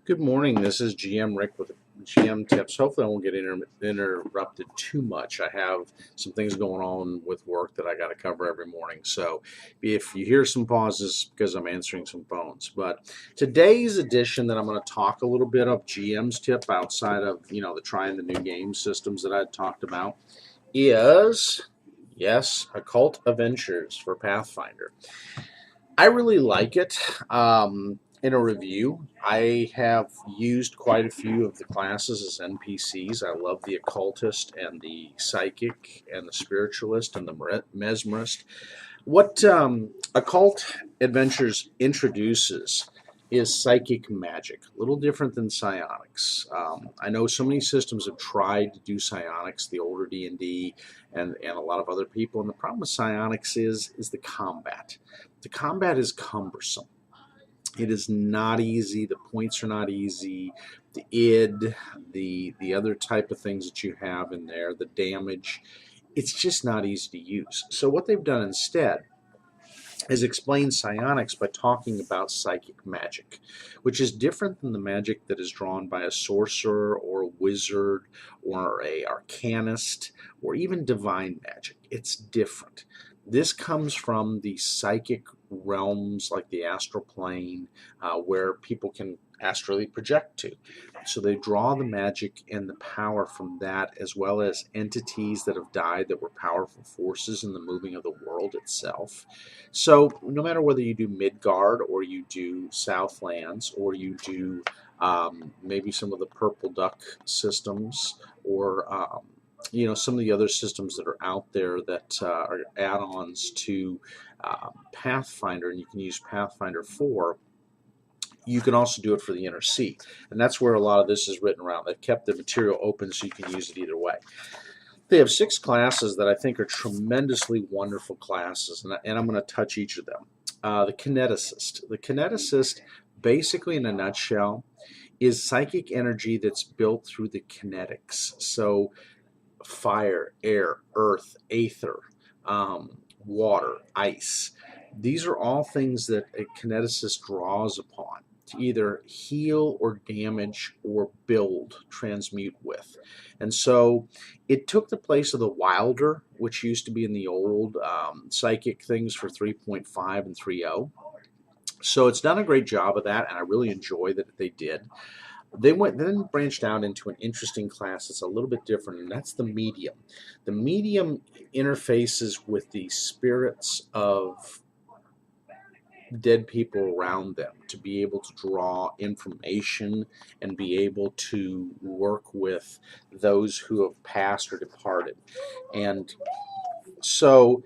Good morning. This is GM Rick with GM Tips. Hopefully, I won't get interrupted too much. I have some things going on with work that I got to cover every morning. So, if you hear some pauses, because I'm answering some phones. But today's edition, that I'm going to talk a little bit of GM's tip outside of the trying the new game systems that I talked about, is yes, Occult Adventures for Pathfinder. I really like it. In a review, I have used quite a few of the classes as NPCs. I love the Occultist and the Psychic and the Spiritualist and the Mesmerist. What Occult Adventures introduces is psychic magic, a little different than psionics. I know so many systems have tried to do psionics, the older D&D, and a lot of other people, and the problem with psionics is the combat. The combat is cumbersome. It is not easy. The points are not easy. The id, the other type of things that you have in there, the damage, it's just not easy to use. So what they've done instead is explain psionics by talking about psychic magic, which is different than the magic that is drawn by a sorcerer or a wizard or a arcanist or even divine magic. It's different. This comes from the psychic realms like the astral plane, where people can astrally project to. So they draw the magic and the power from that, as well as entities that have died that were powerful forces in the moving of the world itself. So no matter whether you do Midgard or you do Southlands or you do maybe some of the Purple Duck systems or some of the other systems that are out there that are add-ons to Pathfinder, and you can use Pathfinder 4. You can also do it for the Inner Sea, and that's where a lot of this is written around. They've kept the material open so you can use it either way. They have 6 classes that I think are tremendously wonderful classes, and I'm going to touch each of them. The Kineticist. The Kineticist, basically in a nutshell, is psychic energy that's built through the kinetics. So fire, air, earth, aether, water, ice. These are all things that a kineticist draws upon to either heal or damage or build, transmute with. And so it took the place of the Wilder, which used to be in the old psychic things for 3.5 and 3.0. So it's done a great job of that, and I really enjoy that they did. They then branched out into an interesting class that's a little bit different, and that's the medium. The medium interfaces with the spirits of dead people around them to be able to draw information and be able to work with those who have passed or departed. And so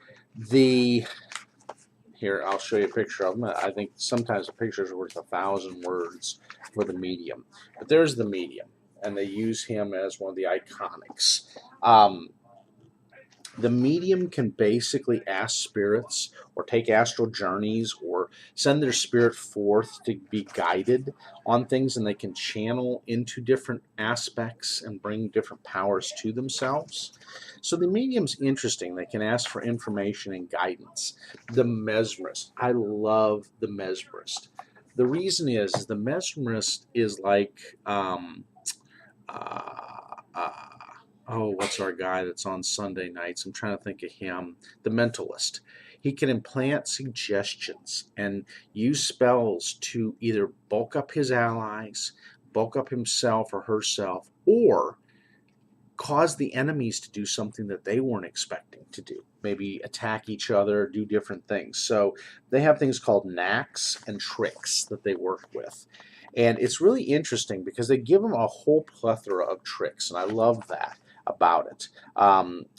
here, I'll show you a picture of them. I think sometimes a picture is worth 1,000 words for the medium. But there's the medium, and they use him as one of the iconics. The medium can basically ask spirits or take astral journeys or send their spirit forth to be guided on things, and they can channel into different aspects and bring different powers to themselves. So the medium's interesting. They can ask for information and guidance. The mesmerist. I love the mesmerist. The reason is the mesmerist is like what's our guy that's on Sunday nights? I'm trying to think of him. The Mentalist. He can implant suggestions and use spells to either bulk up his allies, bulk up himself or herself, or cause the enemies to do something that they weren't expecting to do. Maybe attack each other, do different things. So they have things called knacks and tricks that they work with. And it's really interesting because they give them a whole plethora of tricks, and I love that about it.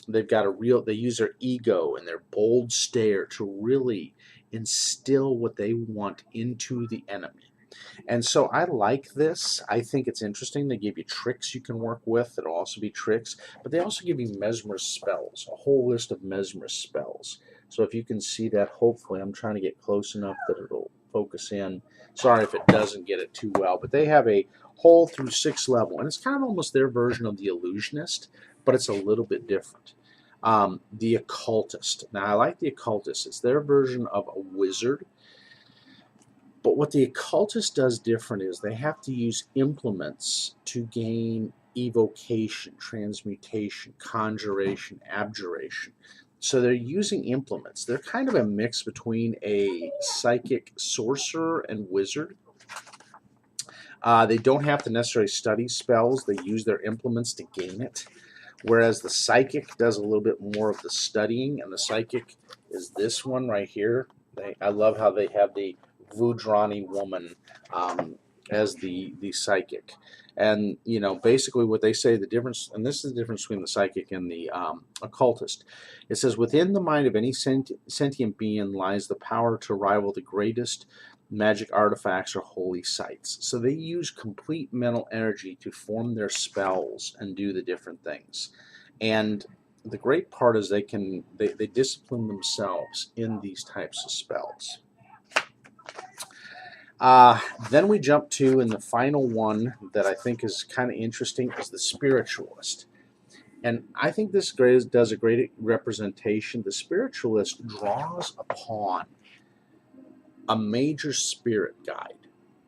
They use their ego and their bold stare to really instill what they want into the enemy. And so I like this. I think it's interesting. They give you tricks you can work with. That'll also be tricks. But they also give you mesmerist spells, a whole list of mesmerist spells. So if you can see that, hopefully, I'm trying to get close enough that it'll focus in. Sorry if it doesn't get it too well. But they have a whole through 6 level. And it's kind of almost their version of the illusionist, but it's a little bit different. The occultist. Now, I like the occultist. It's their version of a wizard, But what the occultist does different is they have to use implements to gain evocation, transmutation, conjuration, abjuration. So they're using implements. They're kind of a mix between a psychic sorcerer and wizard. They don't have to necessarily study spells. They use their implements to gain it. Whereas the psychic does a little bit more of the studying, and the psychic is this one right here. I love how they have the Vudrani woman as the psychic. And, you know, basically what they say, the difference, and this is the difference between the psychic and the occultist. It says, within the mind of any sentient being lies the power to rival the greatest magic artifacts or holy sites. So they use complete mental energy to form their spells and do the different things. And the great part is they discipline themselves in these types of spells. Then we jump to, and the final one that I think is kind of interesting is the Spiritualist. And I think this does a great representation. The Spiritualist draws upon a major spirit guide.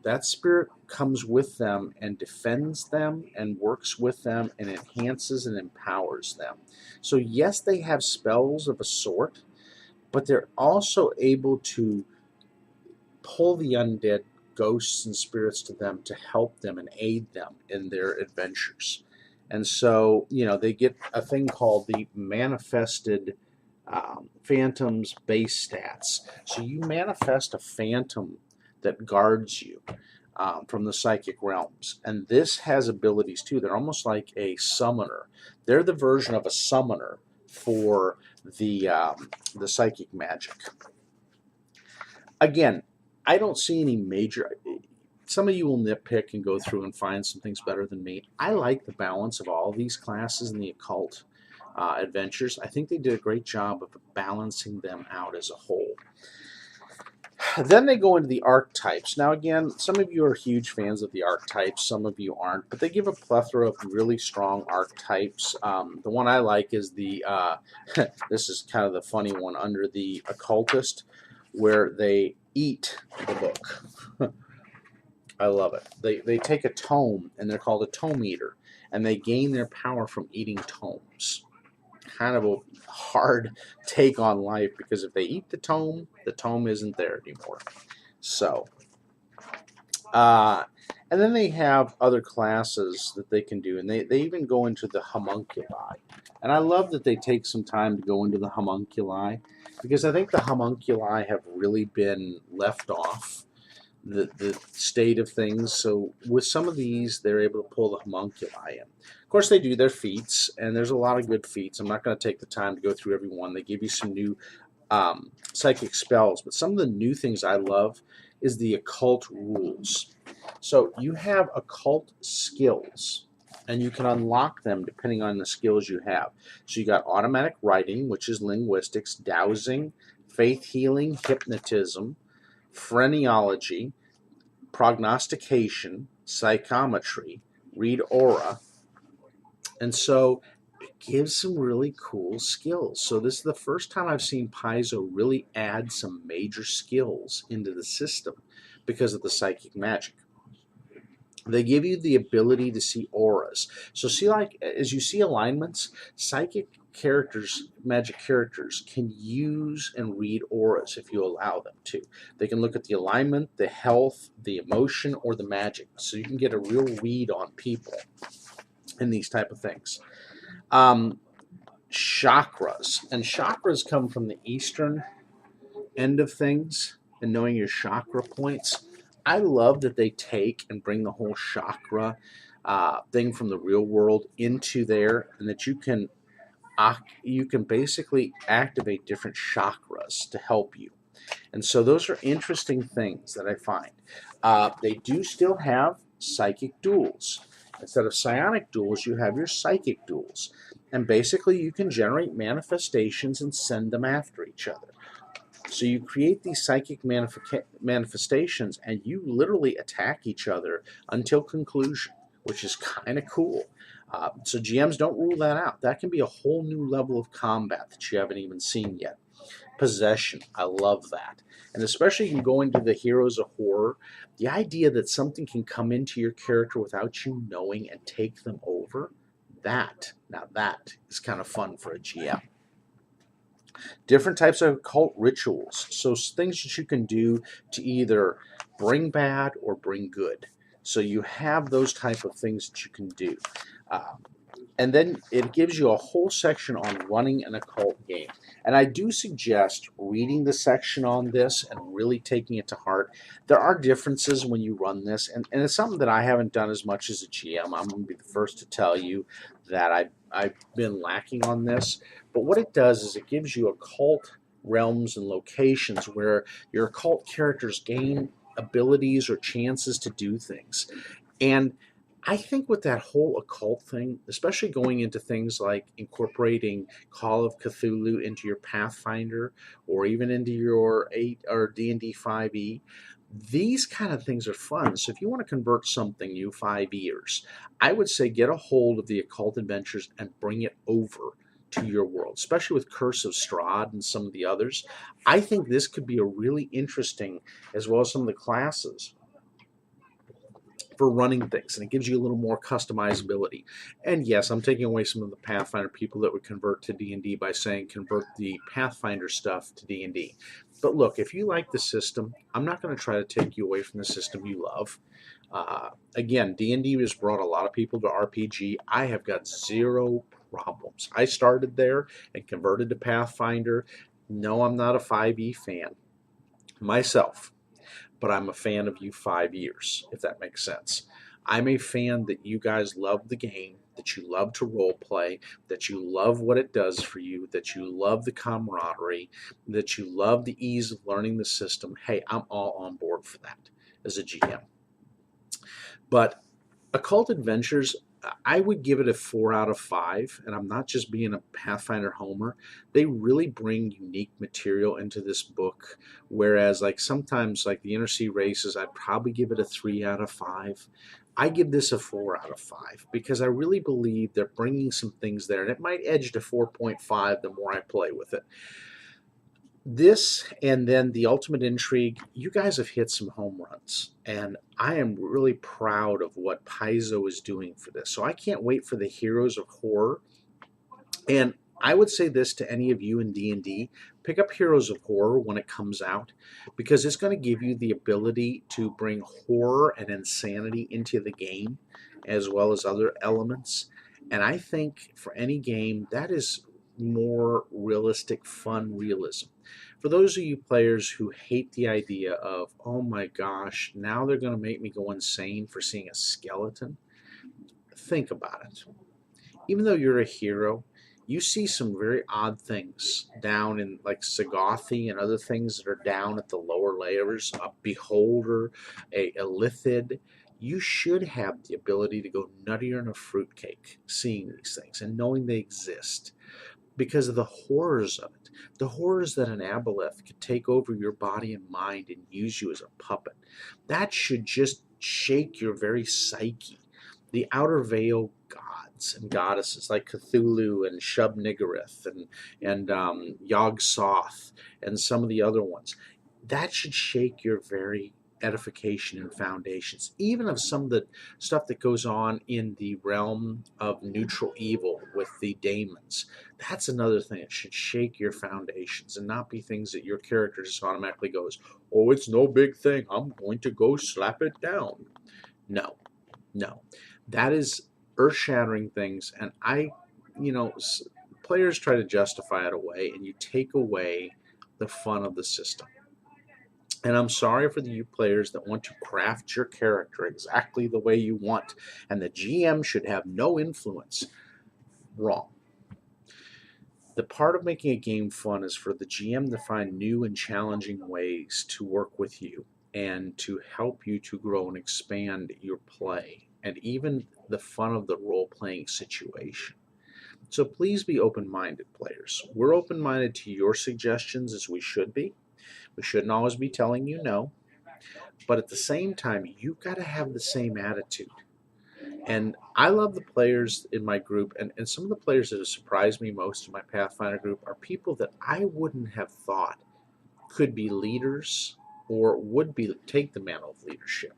That spirit comes with them and defends them and works with them and enhances and empowers them. So yes, they have spells of a sort, but they're also able to pull the undead ghosts and spirits to them to help them and aid them in their adventures. And so, you know, they get a thing called the manifested phantoms base stats. So you manifest a phantom that guards you from the psychic realms. And this has abilities too. They're almost like a summoner. They're the version of a summoner for the psychic magic. Again, I don't see any major... Some of you will nitpick and go through and find some things better than me. I like the balance of all these classes in the occult adventures. I think they did a great job of balancing them out as a whole. Then they go into the archetypes. Now again, some of you are huge fans of the archetypes, some of you aren't, but they give a plethora of really strong archetypes. The one I like is the, this is kind of the funny one, under the occultist, where they eat the book. I love it. They take a tome, and they're called a tome eater, and they gain their power from eating tomes. Kind of a hard take on life, because if they eat the tome isn't there anymore. So, and then they have other classes that they can do, and they even go into the homunculi. And I love that they take some time to go into the homunculi, because I think the homunculi have really been left off the state of things. So with some of these, they're able to pull the homunculi in. Of course, they do their feats, and there's a lot of good feats. I'm not going to take the time to go through every one. They give you some new psychic spells, but some of the new things I love is the occult rules. So you have occult skills, and you can unlock them depending on the skills you have. So you got automatic writing, which is linguistics, dowsing, faith healing, hypnotism, phrenology, prognostication, psychometry, read aura, and so it gives some really cool skills. So this is the first time I've seen Paizo really add some major skills into the system because of the psychic magic. They give you the ability to see auras. So see, like, as you see alignments, psychic characters, magic characters, can use and read auras if you allow them to. They can look at the alignment, the health, the emotion, or the magic. So you can get a real read on people in these type of things. Chakras. And chakras come from the eastern end of things, and knowing your chakra points. I love that they take and bring the whole chakra thing from the real world into there, and that you can basically activate different chakras to help you. And so those are interesting things that I find. They do still have psychic duels. Instead of psionic duels, you have your psychic duels. And basically you can generate manifestations and send them after each other. So you create these psychic manifestations, and you literally attack each other until conclusion, which is kind of cool. So GMs don't rule that out. That can be a whole new level of combat that you haven't even seen yet. possession. I love that. And especially you can go into the heroes of horror, the idea that something can come into your character without you knowing and take them over, now that is kind of fun for a GM. Different types of occult rituals. So things that you can do to either bring bad or bring good. So you have those type of things that you can do. And then it gives you a whole section on running an occult game. And I do suggest reading the section on this and really taking it to heart. There are differences when you run this, and it's something that I haven't done as much as a GM. I'm going to be the first to tell you that I've been lacking on this. But what it does is it gives you occult realms and locations where your occult characters gain abilities or chances to do things. And I think with that whole occult thing, especially going into things like incorporating Call of Cthulhu into your Pathfinder or even into your 8 or D&D 5e, these kind of things are fun. So if you want to convert something new 5 years, I would say get a hold of the Occult Adventures and bring it over to your world, especially with Curse of Strahd and some of the others. I think this could be a really interesting, as well as some of the classes, for running things, and it gives you a little more customizability. And yes, I'm taking away some of the Pathfinder people that would convert to D&D by saying convert the Pathfinder stuff to D&D. But look, if you like the system, I'm not going to try to take you away from the system you love. Again, D&D has brought a lot of people to RPG. I have got zero problems. I started there and converted to Pathfinder. No, I'm not a 5e fan myself, but I'm a fan of you 5 years, if that makes sense. I'm a fan that you guys love the game, that you love to role play, that you love what it does for you, that you love the camaraderie, that you love the ease of learning the system. Hey, I'm all on board for that as a GM. But Occult Adventures, I would give it a 4 out of 5, and I'm not just being a Pathfinder homer. They really bring unique material into this book, whereas like sometimes like the Inner Sea Races, I'd probably give it a 3 out of 5. I give this a 4 out of 5 because I really believe they're bringing some things there, and it might edge to 4.5 the more I play with it. This and then the Ultimate Intrigue, you guys have hit some home runs, and I am really proud of what Paizo is doing for this. So I can't wait for the Heroes of Horror. And I would say this to any of you in D&D, pick up Heroes of Horror when it comes out, because it's going to give you the ability to bring horror and insanity into the game, as well as other elements. And I think for any game, that is more realistic, fun realism. For those of you players who hate the idea of, oh my gosh, now they're going to make me go insane for seeing a skeleton, think about it. Even though you're a hero, you see some very odd things down in like Sagothi and other things that are down at the lower layers, a beholder, a lithid. You should have the ability to go nuttier than a fruitcake seeing these things and knowing they exist, because of the horrors of it. The horrors that an aboleth could take over your body and mind and use you as a puppet. That should just shake your very psyche. The Outer Veil gods and goddesses like Cthulhu and Shub-Niggurath and Yog-Sothoth and some of the other ones. That should shake your very edification and foundations, even of some of the stuff that goes on in the realm of neutral evil with the daemons. That's another thing. It should shake your foundations and not be things that your character just automatically goes, oh, it's no big thing, I'm going to go slap it down. No. That is earth-shattering things, and players try to justify it away, and you take away the fun of the system. And I'm sorry for you players that want to craft your character exactly the way you want, and the GM should have no influence. Wrong. The part of making a game fun is for the GM to find new and challenging ways to work with you and to help you to grow and expand your play, and even the fun of the role-playing situation. So please be open-minded, players. We're open-minded to your suggestions, as we should be. We shouldn't always be telling you no, but at the same time, you've got to have the same attitude. And I love the players in my group, and some of the players that have surprised me most in my Pathfinder group are people that I wouldn't have thought could be leaders or would be take the mantle of leadership.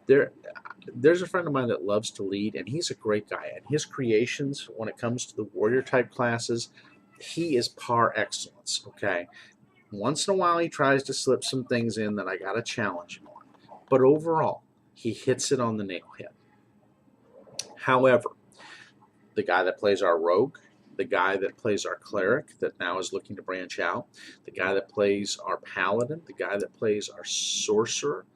There's a friend of mine that loves to lead, and he's a great guy. And his creations, when it comes to the warrior type classes, he is par excellence. Okay, once in a while he tries to slip some things in that I got to challenge him on, but overall he hits it on the nail head. However, the guy that plays our rogue, the guy that plays our cleric that now is looking to branch out, the guy that plays our paladin, the guy that plays our sorcerer,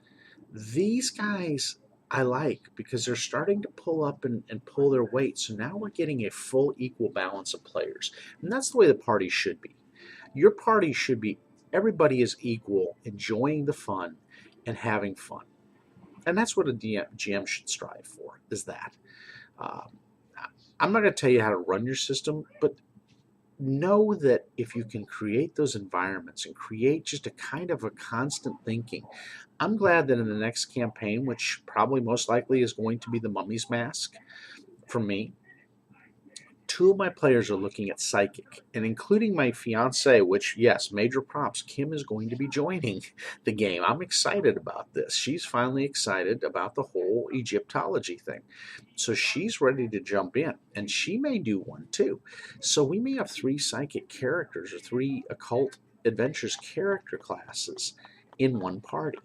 these guys I like because they're starting to pull up and pull their weight. So now we're getting a full equal balance of players. And that's the way the party should be. Your party should be everybody is equal, enjoying the fun and having fun. And that's what a GM should strive for, is that. I'm not going to tell you how to run your system, but know that if you can create those environments and create just a kind of a constant thinking. I'm glad that in the next campaign, which probably most likely is going to be the Mummy's Mask for me, 2 of my players are looking at psychic, and including my fiance, which, yes, major props, Kim is going to be joining the game. I'm excited about this. She's finally excited about the whole Egyptology thing. So she's ready to jump in, and she may do one too. So we may have 3 psychic characters or 3 Occult Adventures character classes in one party.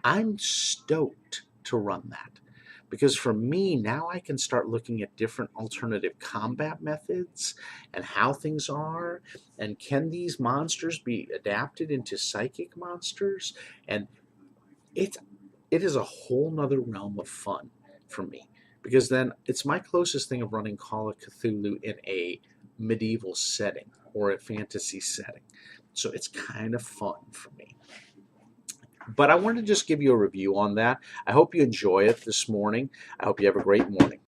I'm stoked to run that. Because for me, now I can start looking at different alternative combat methods and how things are. And can these monsters be adapted into psychic monsters? And it is a whole nother realm of fun for me. Because then it's my closest thing of running Call of Cthulhu in a medieval setting or a fantasy setting. So it's kind of fun for me. But I wanted to just give you a review on that. I hope you enjoy it this morning. I hope you have a great morning.